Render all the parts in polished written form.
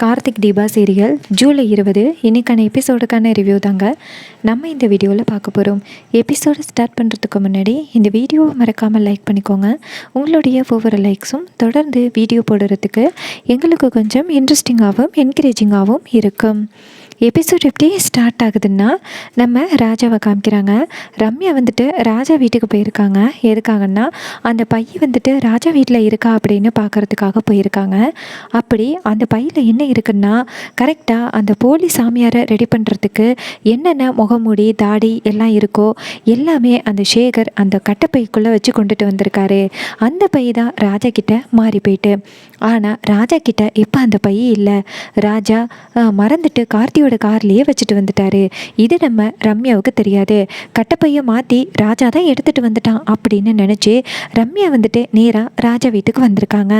Karthik Deepa serial July 20 இன்றைக்கான எபிசோடுக்கான review தாங்க நம்ம இந்த வீடியோவில் பார்க்க போகிறோம். எபிசோடு ஸ்டார்ட் பண்ணுறதுக்கு முன்னாடி இந்த வீடியோவை மறக்காமல் லைக் பண்ணிக்கோங்க. உங்களுடைய ஒவ்வொரு லைக்ஸும் தொடர்ந்து வீடியோ போடுறதுக்கு எங்களுக்கு கொஞ்சம் இன்ட்ரெஸ்டிங்காகவும் என்கரேஜிங்காகவும் இருக்கும். எபிசோட் எப்படி ஸ்டார்ட் ஆகுதுன்னா, நம்ம ராஜாவை காமிக்கிறாங்க. ரம்யா வந்துட்டு ராஜா வீட்டுக்கு போயிருக்காங்க. எதுக்காகன்னா, அந்த பைய வந்துட்டு ராஜா வீட்டில் இருக்கா அப்படின்னு பார்க்குறதுக்காக போயிருக்காங்க. அப்படி அந்த பையில் என்ன இருக்குன்னா, கரெக்டாக அந்த போலி சாமியாரை ரெடி பண்ணுறதுக்கு என்னென்ன முகமூடி தாடி எல்லாம் இருக்கோ எல்லாமே அந்த சேகர் அந்த கட்டைப்பைக்குள்ளே வச்சு கொண்டுட்டு வந்திருக்காரு. அந்த பை தான் ராஜா கிட்ட மாறி போயிட்டு. ஆனால் ராஜா கிட்ட இப்போ அந்த பை இல்லை. ராஜா மறந்துட்டு கார்த்தியோட கார்லேயே வச்சுட்டு வந்துட்டாரு. இது நம்ம ரம்யாவுக்கு தெரியாது. கட்டைப்பையை மாற்றி ராஜா தான் எடுத்துகிட்டு வந்துட்டான் அப்படின்னு நினச்சி ரம்யா வந்துட்டு நேராக ராஜா வீட்டுக்கு வந்திருக்காங்க.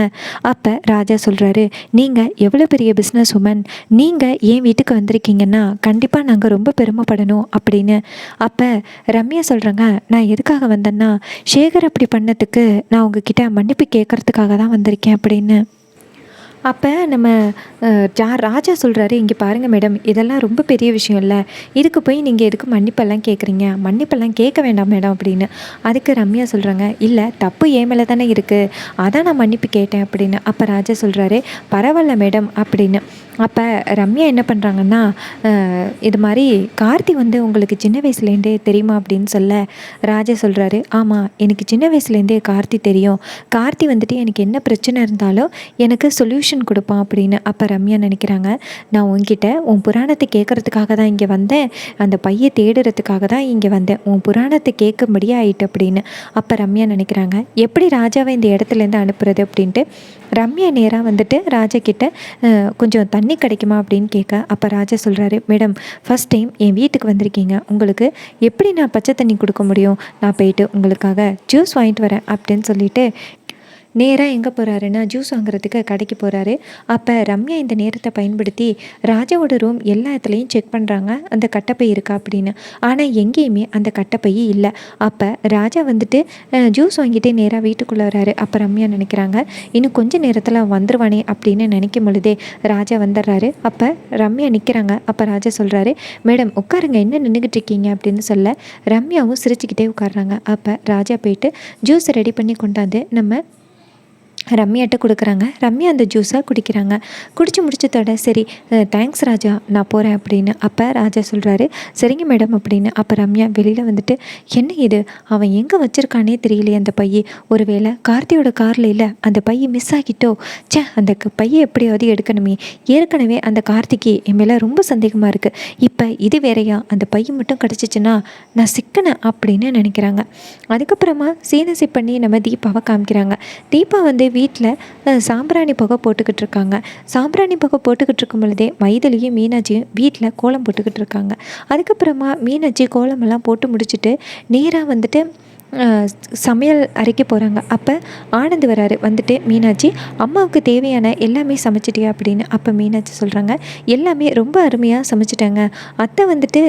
அப்போ ராஜா சொல்கிறாரு, நீங்கள் எவ்வளோ பெரிய பிஸ்னஸ் உமன், நீங்கள் என் வீட்டுக்கு வந்திருக்கீங்கன்னா கண்டிப்பாக நாங்கள் ரொம்ப பெருமைப்படணும் அப்படின்னு. அப்போ ரம்யா சொல்கிறாங்க, நான் எதுக்காக வந்தேன்னா சேகர் அப்படி பண்ணதுக்கு நான் உங்ககிட்ட மன்னிப்பு கேட்குறதுக்காக தான் வந்திருக்கேன் அப்படின்னு. அப்போ நம்ம ராஜா சொல்கிறாரு, இங்கே பாருங்கள் மேடம், இதெல்லாம் ரொம்ப பெரிய விஷயம் இல்லை, இதுக்கு போய் நீங்கள் எதுக்கு மன்னிப்பெல்லாம் கேட்குறீங்க, மன்னிப்பெல்லாம் கேட்க வேண்டாம் மேடம் அப்படின்னு. அதுக்கு ரம்யா சொல்கிறாங்க, இல்லை தப்பு ஏன் மேலே தானே இருக்குது, அதான் நான் மன்னிப்பு கேட்டேன் அப்படின்னு. அப்போ ராஜா சொல்கிறாரு, பரவாயில்ல மேடம் அப்படின்னு. அப்போ ரம்யா என்ன பண்ணுறாங்கன்னா, இது மாதிரி கார்த்தி வந்து உங்களுக்கு சின்ன வயசுலேருந்தே தெரியுமா அப்படின்னு சொல்ல ராஜா சொல்கிறாரு, ஆமாம் எனக்கு சின்ன வயசுலேருந்தே கார்த்தி தெரியும், கார்த்தி வந்துட்டு எனக்கு என்ன பிரச்சனை இருந்தாலும் எனக்கு சொல்யூஷன் கொடுப்பான் அப்படின்னு. அப்போ ரம்யா நினைக்கிறாங்க, நான் உன்கிட்ட உன் புராணத்தை கேட்குறதுக்காக தான் இங்கே வந்தேன், அந்த பையை தேடுறதுக்காக தான் இங்கே வந்தேன், உன் புராணத்தை கேட்கும்படியே ஆயிட்டு அப்படின்னு. அப்போ ரம்யா நினைக்கிறாங்க, எப்படி ராஜாவை இந்த இடத்துலேருந்து அனுப்புறது அப்படின்ட்டு ரம்யா நேராக வந்துட்டு ராஜா கிட்ட கொஞ்சம் தண்ணி கிடைக்குமா அப்படின்னு கேட்க. அப்போ ராஜா சொல்கிறாரு, மேடம் ஃபஸ்ட் டைம் என் வீட்டுக்கு வந்திருக்கீங்க, உங்களுக்கு எப்படி நான் பச்சை தண்ணி கொடுக்க முடியும், நான் போயிட்டு உங்களுக்காக ஜூஸ் வாங்கிட்டு வரேன் அப்படின்னு சொல்லிட்டு நேராக எங்கே போகிறாருன்னா ஜூஸ் வாங்குறதுக்கு கடைக்கு போகிறாரு. அப்போ ரம்யா இந்த நேரத்தை பயன்படுத்தி ராஜாவோட ரூம் எல்லா இடத்துலையும் செக் பண்ணுறாங்க, அந்த கட்டைப்பை இருக்கா அப்படின்னு. ஆனால் எங்கேயுமே அந்த கட்டைப்பை இல்லை. அப்போ ராஜா வந்துட்டு ஜூஸ் வாங்கிட்டு நேராக வீட்டுக்குள்ளே வராரு. அப்போ ரம்யா நினைக்கிறாங்க, இன்னும் கொஞ்சம் நேரத்தில் வந்துடுவானே அப்படின்னு நினைக்கும் பொழுதே ராஜா வந்துடுறாரு. அப்போ ரம்யா நிற்கிறாங்க. அப்போ ராஜா சொல்கிறாரு, மேடம் உட்காருங்க, என்ன நின்றுக்கிட்டு இருக்கீங்க அப்படின்னு சொல்ல ரம்யாவும் சிரிச்சுக்கிட்டே உட்காடுறாங்க. அப்போ ராஜா போயிட்டு ஜூஸ் ரெடி பண்ணி கொண்டாந்து நம்ம ரம்யாட்ட கொடுக்குறாங்க. ரம்யா அந்த ஜூஸை குடிக்கிறாங்க. குடிச்சு முடிச்சதோட சரி தேங்க்ஸ் ராஜா, நான் போகிறேன் அப்படின்னு. அப்போ ராஜா சொல்கிறாரு, சரிங்க மேடம் அப்படின்னு. அப்போ ரம்யா வெளியில் வந்துட்டு, என்ன இது, அவன் எங்கே வச்சுருக்கானே தெரியலையே அந்த பையை, ஒருவேளை கார்த்தியோட காரில் இல்லை, அந்த பையை மிஸ் ஆகிட்டோ, அந்த பையை எப்படியாவது எடுக்கணுமே, ஏற்கனவே அந்த கார்த்திக்கு என் மேலே ரொம்ப சந்தேகமாக இருக்குது, இப்போ இது வேறையா, அந்த பையை மட்டும் கிடச்சிச்சின்னா நான் சிக்கனேன் அப்படின்னு நினைக்கிறாங்க. அதுக்கப்புறமா சீனசி பண்ணி நம்ம தீபாவை காமிக்கிறாங்க. தீபா வந்து வீட்டில் சாம்பிராணி புகை போட்டுக்கிட்டு இருக்காங்க. சாம்பிராணி புகை போட்டுக்கிட்டு இருக்கும் பொழுதே மைதிலியும் மீனாட்சியும் வீட்டில் கோலம் போட்டுக்கிட்டு இருக்காங்க. அதுக்கப்புறமா மீனாட்சி கோலமெல்லாம் போட்டு முடிச்சுட்டு நேராக வந்துட்டு சமையல் அறைக்கு போகிறாங்க. அப்போ ஆனந்த் வராரு. வந்துட்டு, மீனாட்சி அம்மாவுக்கு தேவையான எல்லாமே சமைச்சிட்டியா அப்படின்னு. அப்போ மீனாட்சி சொல்கிறாங்க, எல்லாமே ரொம்ப அருமையாக சமைச்சிட்டாங்க, அத்தை வந்துட்டு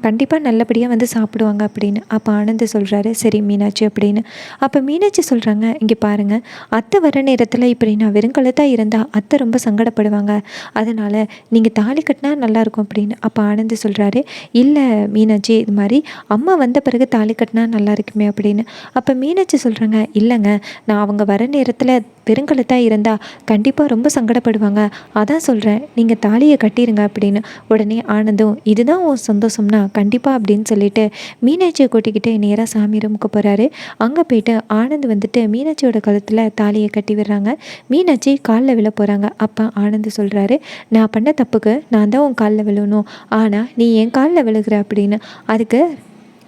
கண்டிப்பாக நல்லபடியாக வந்து சாப்பிடுவாங்க அப்படின்னு. அப்போ ஆனந்த் சொல்கிறாரு, சரி மீனாட்சி அப்படின்னு. அப்போ மீனாட்சி சொல்கிறாங்க, இங்கே பாருங்கள், அத்தை வர நேரத்தில் இப்படி நான் வெறுங்கலத்தாக இருந்தால் அத்தை ரொம்ப சங்கடப்படுவாங்க, அதனால் நீங்கள் தாலி கட்டினா நல்லாயிருக்கும் அப்படின்னு. அப்போ ஆனந்த் சொல்கிறாரு, இல்லை மீனாட்சி, இது மாதிரி அம்மா வந்த பிறகு தாலி கட்டினா நல்லா இருக்குமே அப்படின்னு. அப்போ மீனாட்சி சொல்கிறாங்க, இல்லைங்க, நான் அவங்க வர நேரத்தில் வெறுங்கலத்தாக இருந்தால் கண்டிப்பாக ரொம்ப சங்கடப்படுவாங்க, அதான் சொல்கிறேன், நீங்கள் தாலியை கட்டிடுங்க அப்படின்னு. உடனே ஆனந்தும், இதுதான் உன் சந்தோஷம்னா கண்டிப்பாக அப்படின்னு சொல்லிட்டு மீனாட்சியை கூட்டிக்கிட்டு நேராக சாமி ரூமுக்கு போகிறாரு. அங்கே போயிட்டு ஆனந்த் வந்துட்டு மீனாட்சியோட கழுத்தில் தாலியை கட்டி விடுறாங்க. மீனாட்சி காலில் விழ போகிறாங்க. அப்போ ஆனந்த் சொல்கிறாரு, நான் பண்ண தப்புக்கு நான் தான் உன் காலில் விழணும், ஆனால் நீ என் காலில் விழுகிற அப்படின்னு. அதுக்கு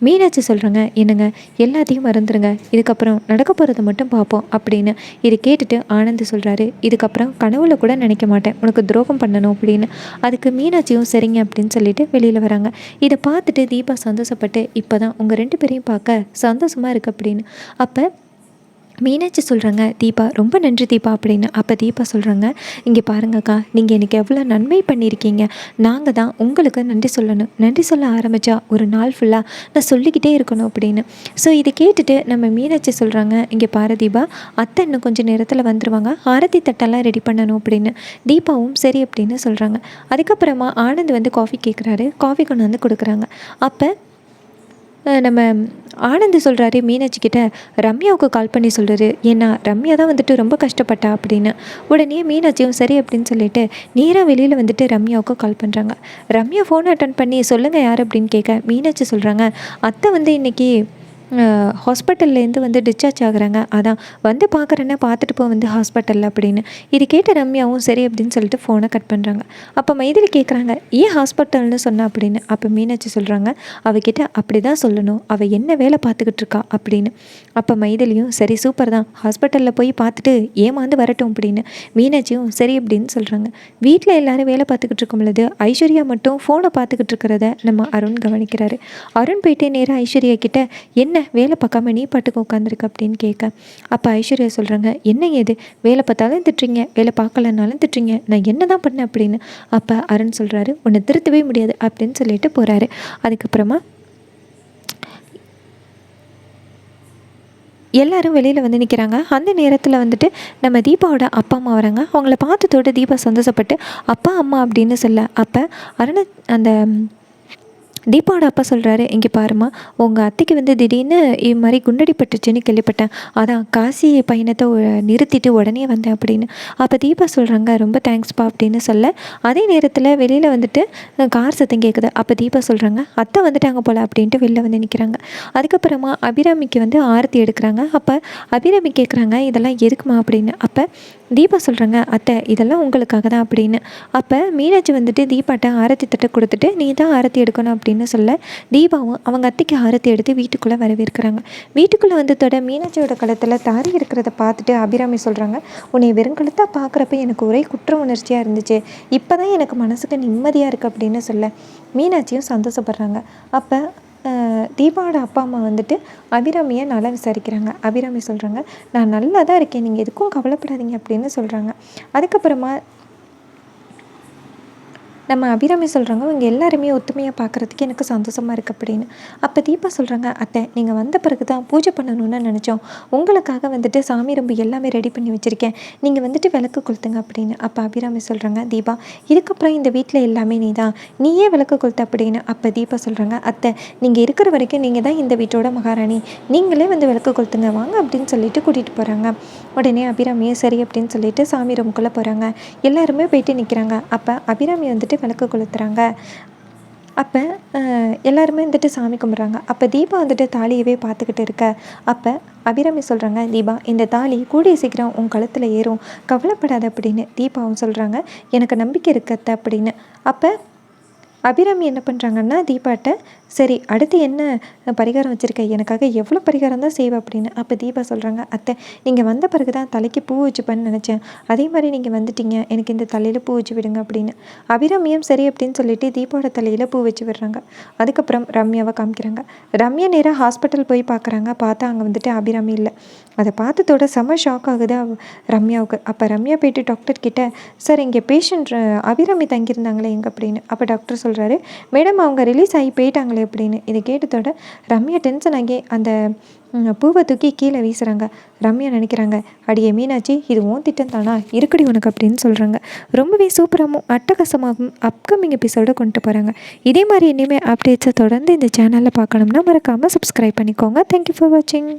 மீனாட்சி சொல்கிறாங்க, என்னங்க எல்லாத்தையும் மறந்துடுங்க, இதுக்கப்புறம் நடக்க போகிறத மட்டும் பார்ப்போம் அப்படின்னு. இது கேட்டுட்டு ஆனந்த் சொல்கிறாரு, இதுக்கப்புறம் கனவுல கூட நினைக்க மாட்டேன் உனக்கு துரோகம் பண்ணணும் அப்படின்னு. அதுக்கு மீனாட்சியும் சரிங்க அப்படின்னு சொல்லிட்டு வெளியில் வராங்க. இதை பார்த்துட்டு தீபா சந்தோஷப்பட்டு, இப்போ தான் உங்கள் 2 பேரையும் பார்க்க சந்தோஷமாக இருக்குது அப்படின்னு. அப்போ மீனாட்சி சொல்கிறாங்க, தீபா ரொம்ப நன்றி தீபா அப்படின்னு. அப்போ தீபா சொல்கிறாங்க, இங்கே பாருங்கக்கா, நீங்கள் எனக்கு எவ்வளோ நன்மை பண்ணியிருக்கீங்க. நாங்கள் தான் உங்களுக்கு நன்றி சொல்லணும். நன்றி சொல்ல ஆரம்பித்தா ஒரு நாள் ஃபுல்லாக நான் சொல்லிக்கிட்டே இருக்கணும் அப்படின்னு. ஸோ இதை கேட்டுட்டு நம்ம மீனாட்சி சொல்கிறாங்க, இங்கே பாரு தீபா, அத்தை இன்னும் கொஞ்சம் நேரத்தில் வந்துடுவாங்க, ஆரத்தி தட்டெல்லாம் ரெடி பண்ணணும் அப்படின்னு. தீபாவும் சரி அப்படின்னு சொல்கிறாங்க. அதுக்கப்புறமா ஆனந்த் வந்து காஃபி கேட்குறாரு. காஃபி கொண்டு வந்து கொடுக்குறாங்க. அப்போ நம்ம ஆனந்த் சொல்கிறாரு மீனாட்சி கிட்ட, ரம்யாவுக்கு கால் பண்ணி சொல்கிறாரு. ஏன்னா ரம்யா தான் வந்துட்டு ரொம்ப கஷ்டப்பட்டா அப்படின்னு. உடனே மீனாட்சியும் சரி அப்படின்னு சொல்லிட்டு நேராக வெளியில் வந்துட்டு ரம்யாவுக்கு கால் பண்ணுறாங்க. ரம்யா ஃபோன் அட்டன் பண்ணி சொல்லுங்கள் யார் அப்படின்னு கேட்க மீனாட்சி சொல்கிறாங்க, அத்தை வந்து இன்றைக்கி ஹாஸ்பிட்டல்லேருந்து வந்து டிஸ்சார்ஜ் ஆகுறாங்க, அதான் வந்து பார்க்குறேன்னா பார்த்துட்டு போ வந்து ஹாஸ்பிட்டலில் அப்படின்னு. இது கேட்ட ரம்யாவும் சரி அப்படின்னு சொல்லிட்டு ஃபோனை கட் பண்ணுறாங்க. அப்போ மைதிலி கேட்குறாங்க, ஏன் ஹாஸ்பிட்டல்னு சொன்னா அப்படின்னு. அப்போ மீனாட்சி சொல்கிறாங்க, அவகிட்ட அப்படி தான் சொல்லணும், அவள் என்ன வேலை பார்த்துக்கிட்டு இருக்கா அப்படின்னு. அப்போ மைதிலியும் சரி சூப்பர் தான், ஹாஸ்பிட்டலில் போய் பார்த்துட்டு ஏமாந்து வரட்டும் அப்படின்னு. மீனாட்சியும் சரி அப்படின்னு சொல்கிறாங்க. வீட்டில் எல்லோரும் வேலை பார்த்துக்கிட்டு இருக்கும் பொழுது ஐஸ்வர்யா மட்டும் ஃபோனை பார்த்துக்கிட்டு இருக்கிறத நம்ம அருண் கவனிக்கிறாரு. அருண் போயிட்டு நேராக ஐஸ்வர்யா கிட்ட, என்ன வேலை பார்க்காம நீ பாட்டுக்கு உட்காந்துருக்கு அப்படின்னு கேட்க. அப்போ ஐஸ்வர்யா சொல்கிறாங்க, என்ன ஏது வேலை பார்த்தாலும் திட்டுறீங்க, வேலை பார்க்கலனாலும் திட்டுறீங்க, நான் என்ன தான் பண்ணேன் அப்படின்னு. அப்போ அருண் சொல்கிறாரு, உன்னை திருத்தவே முடியாது அப்படின்னு சொல்லிட்டு போகிறாரு. அதுக்கப்புறமா எல்லோரும் வெளியில் வந்து நிற்கிறாங்க. அந்த நேரத்தில் வந்துட்டு நம்ம தீபாவோட அப்பா அம்மா வராங்க. அவங்கள பார்த்ததோட தீபா சந்தோஷப்பட்டு அப்பா அம்மா அப்படின்னு சொல்ல, அப்போ அருண் அந்த தீபாவோட அப்பா சொல்கிறாரு, இங்கே பாருமா, உங்கள் அத்தைக்கு வந்து திடீர்னு இது மாதிரி குண்டடிப்பட்டுச்சுன்னு கேள்விப்பட்டேன், அதான் காசி பயணத்தை நிறுத்திட்டு உடனே வந்தேன் அப்படின்னு. அப்போ தீபா சொல்கிறாங்க, ரொம்ப தேங்க்ஸ்ப்பா அப்படின்னு சொல்ல, அதே நேரத்தில் வெளியில் வந்துட்டு கார் சத்தம் கேட்குது. அப்போ தீபா சொல்கிறாங்க, அத்தை வந்துட்டாங்க போல் அப்படின்ட்டு வெளில வந்து நிற்கிறாங்க. அதுக்கப்புறமா அபிராமிக்கு வந்து ஆரத்தி எடுக்கிறாங்க. அப்போ அபிராமி கேட்குறாங்க, இதெல்லாம் எதுக்குமா அப்படின்னு. அப்போ தீபா சொல்கிறாங்க, அத்தை இதெல்லாம் உங்களுக்காக தான் அப்படின்னு. அப்போ மீனாட்சி வந்துட்டு தீபாட்ட ஆரத்தி தட்டை கொடுத்துட்டு நீ தான் ஆரத்தி எடுக்கணும் அப்படின்னு சொல்ல, தீபாவும் அவங்க அத்தைக்கு ஆரத்தி எடுத்து வீட்டுக்குள்ளே வரவேற்கிறாங்க. வீட்டுக்குள்ளே வந்ததோட மீனாட்சியோட கழுத்தில் தாரி இருக்கிறத பார்த்துட்டு அபிராமி சொல்கிறாங்க, உன்னை வெறுங்கழுத்தாக பார்க்குறப்ப எனக்கு ஒரே குற்ற உணர்ச்சியாக இருந்துச்சு, இப்போ தான் எனக்கு மனசுக்கு நிம்மதியாக இருக்குது அப்படின்னு சொல்ல மீனாட்சியும் சந்தோஷப்படுறாங்க. அப்போ தீபாவோட அப்பா அம்மா வந்துட்டு அபிராமியை நல்லா விசாரிக்கிறாங்க. அபிராமி சொல்கிறாங்க, நான் நல்லா தான் இருக்கேன், நீங்கள் எதுக்கும் கவலைப்படாதீங்க அப்படின்னு சொல்கிறாங்க. அதுக்கப்புறமா நம்ம அபிராமி சொல்கிறாங்க, இவங்க எல்லாருமே ஒத்துமையாக பார்க்குறதுக்கு எனக்கு சந்தோஷமாக இருக்குது அப்படின்னு. அப்போ தீபா சொல்கிறாங்க, அத்தை நீங்கள் வந்த பிறகு தான் பூஜை பண்ணணும்னு நினச்சோம், உங்களுக்காக வந்துட்டு சாமி ரொம்ப எல்லாமே ரெடி பண்ணி வச்சுருக்கேன், நீங்கள் வந்துட்டு விளக்கு கொளுத்துங்க அப்படின்னு. அப்போ அபிராமி சொல்கிறாங்க, தீபா இதுக்கப்புறம் இந்த வீட்டில் எல்லாமே நீ தான், நீயே விளக்கு கொளுத்து அப்படின்னு. அப்போ தீபா சொல்கிறாங்க, அத்தை நீங்கள் இருக்கிற வரைக்கும் நீங்கள் தான் இந்த வீட்டோட மகாராணி, நீங்களே வந்து விளக்கு கொளுத்துங்க வாங்க அப்படின்னு சொல்லிட்டு கூட்டிகிட்டு போகிறாங்க. உடனே அபிராமியே சரி அப்படின்னு சொல்லிட்டு சாமி ரூமுக்குள்ளே போகிறாங்க. எல்லாருமே போயிட்டு நிற்கிறாங்க. அப்போ அபிராமி வந்துட்டு விளக்கு கொளுத்துறாங்க. அப்போ எல்லாருமே வந்துட்டு சாமி கும்பிட்றாங்க. அப்போ தீபா வந்துட்டு தாலியவே பார்த்துக்கிட்டு இருக்க. அப்போ அபிராமி சொல்கிறாங்க, தீபா இந்த தாலி கூடிய சீக்கிரம் உன் கழுத்தில் ஏறும், கவலைப்படாத அப்படின்னு. தீபாவும் சொல்கிறாங்க, எனக்கு நம்பிக்கை இருக்கத்த அப்படின்னு. அப்போ அபிராமி என்ன பண்ணுறாங்கன்னா தீபாட்ட, சரி அடுத்து என்ன பரிகாரம் வச்சுருக்க, எனக்காக எவ்வளோ பரிகாரம் தான் செய்வேன் அப்படின்னு. அப்போ தீபா சொல்கிறாங்க, அத்தை நீங்கள் வந்த பிறகு தான் தலைக்கு பூ வச்சுப்பேன்னு நினச்சேன், அதே மாதிரி நீங்கள் வந்துட்டீங்க, எனக்கு இந்த தலையில் பூ வச்சு விடுங்க அப்படின்னு. அபிராமியும் சரி அப்படின்னு சொல்லிட்டு தீபாவோட தலையில் பூ வச்சு விடுறாங்க. அதுக்கப்புறம் ரம்யாவை காமிக்கிறாங்க. ரம்யா நேராக ஹாஸ்பிட்டல் போய் பார்க்குறாங்க. பார்த்தா அங்கே வந்துட்டு அபிராமி இல்லை. அதை பார்த்ததோட செம ஷாக் ஆகுது ரம்யாவுக்கு. அப்போ ரம்யா போயிட்டு டாக்டர் கிட்ட, சார் இங்கே பேஷண்ட் அபிராமி தங்கியிருந்தாங்களே எங்கே அப்படின்னு. அப்போ டாக்டர் சொல்கிறாரு, மேடம் அவங்க ரிலீஸ் ஆகி போயிட்டாங்களே அப்படின்னு. இதை கேட்டதோட ரம்யா டென்ஷன் ஆகி அந்த பூவை தூக்கி கீழே வீசுகிறாங்க. ரம்யா நினைக்கிறாங்க, அடியே மீனாட்சி இது ஓன் திட்டம் தானா, இருக்கடி உனக்கு அப்படின்னு சொல்கிறாங்க. ரொம்பவே சூப்பராகவும் அட்டகாசமாகவும் அப்கமிங் எபிசோட கொண்டு போகிறாங்க. இதே மாதிரி இனிமேல் அப்டேட்ஸை தொடர்ந்து இந்த சேனலில் பார்க்கணும்னா மறக்காமல் சப்ஸ்கிரைப் பண்ணிக்கோங்க. தேங்க்யூ ஃபார் வாட்சிங்.